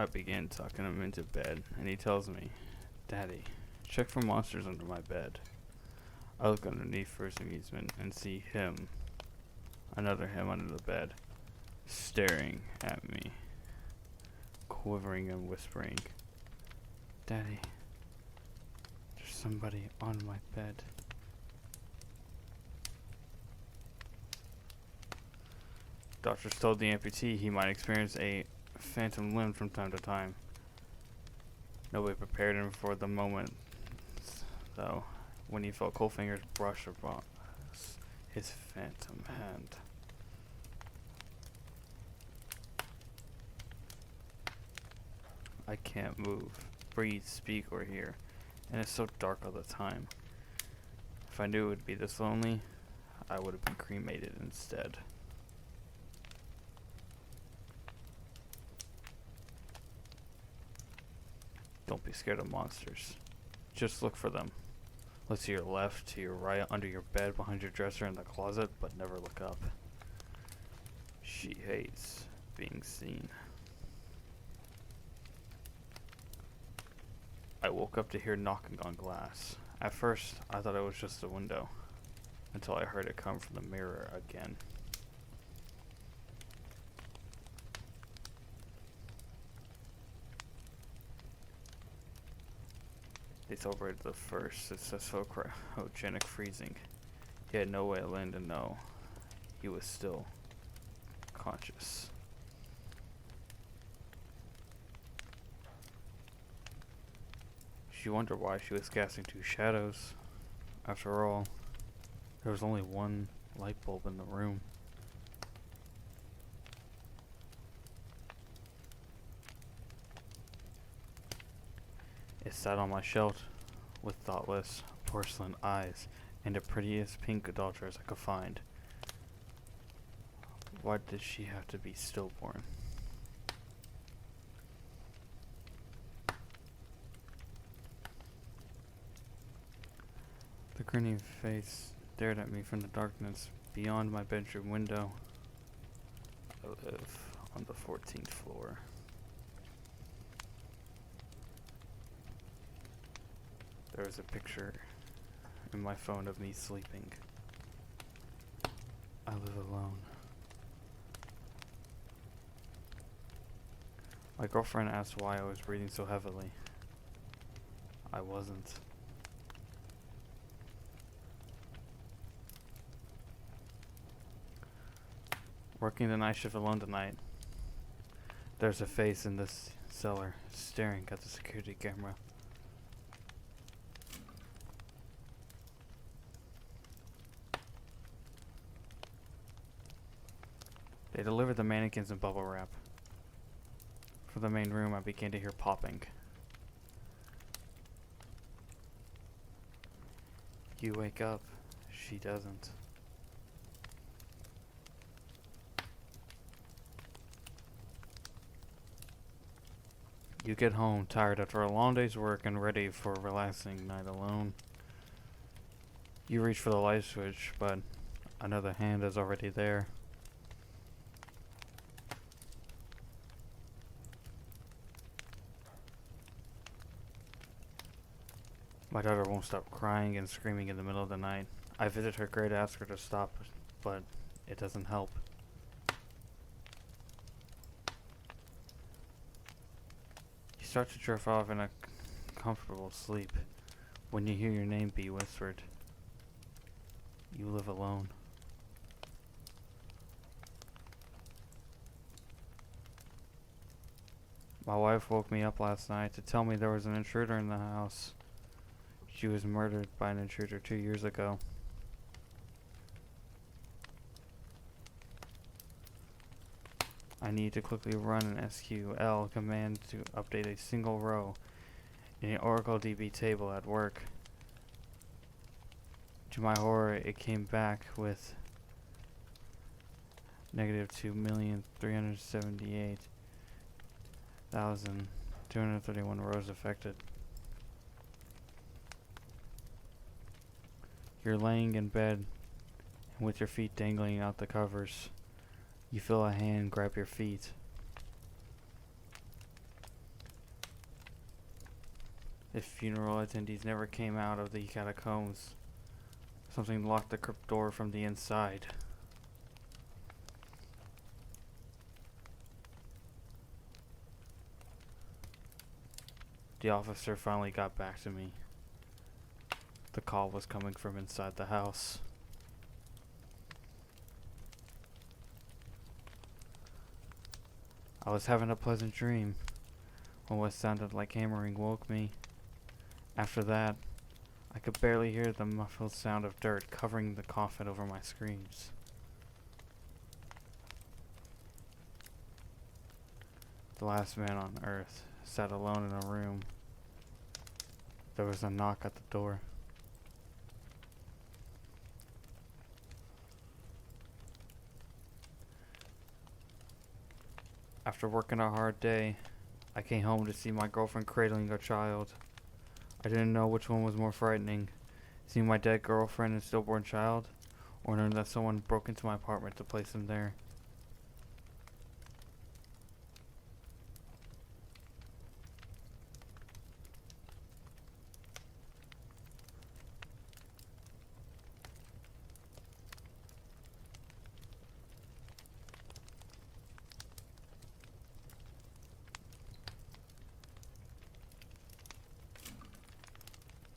I begin talking him into bed, and he tells me, "Daddy, check for monsters under my bed." I look underneath for his amusement and see him, another him under the bed, staring at me, quivering and whispering, "Daddy, there's somebody on my bed." Doctors told the amputee he might experience a phantom limb from time to time. Nobody prepared him for the moment, though, when he felt cold fingers brush across his phantom hand. I can't move, breathe, speak, or hear, and it's so dark all the time. If I knew it would be this lonely, I would have been cremated instead. Don't be scared of monsters. Just look for them. Look to your left, to your right, under your bed, behind your dresser, in the closet, but never look up. She hates being seen. I woke up to hear knocking on glass. At first, I thought it was just a window, until I heard it come from the mirror again. They celebrated the first successful cryogenic freezing. He had no way of letting them know he was still conscious. She wondered why she was casting two shadows. After all, there was only one light bulb in the room. It sat on my shelf with thoughtless porcelain eyes and the prettiest pink adulteress I could find. Why did she have to be stillborn? The grinning face stared at me from the darkness beyond my bedroom window. I live on the 14th floor. There was a picture in my phone of me sleeping. I live alone. My girlfriend asked why I was breathing so heavily. I wasn't. Working the night shift alone tonight. There's a face in this cellar staring at the security camera. They delivered the mannequins in bubble wrap. From the main room, I began to hear popping. You wake up. She doesn't. You get home tired after a long day's work and ready for a relaxing night alone. You reach for the light switch, but another hand is already there. My daughter won't stop crying and screaming in the middle of the night. I visit her grade to ask her to stop, but it doesn't help. You start to drift off in a comfortable sleep when you hear your name be whispered. You live alone. My wife woke me up last night to tell me there was an intruder in the house. She was murdered by an intruder 2 years ago. I need to quickly run an SQL command to update a single row in an Oracle DB table at work. To my horror, it came back with negative 2,378,231 rows affected. You're laying in bed and with your feet dangling out the covers. You feel a hand grab your feet. If funeral attendees never came out of the catacombs, something locked the crypt door from the inside. The officer finally got back to me. The call was coming from inside the house. I was having a pleasant dream when what sounded like hammering woke me. After that, I could barely hear the muffled sound of dirt covering the coffin over my screams. The last man on earth sat alone in a room. There was a knock at the door. After working a hard day, I came home to see my girlfriend cradling a child. I didn't know which one was more frightening, seeing my dead girlfriend and stillborn child, or knowing that someone broke into my apartment to place him there.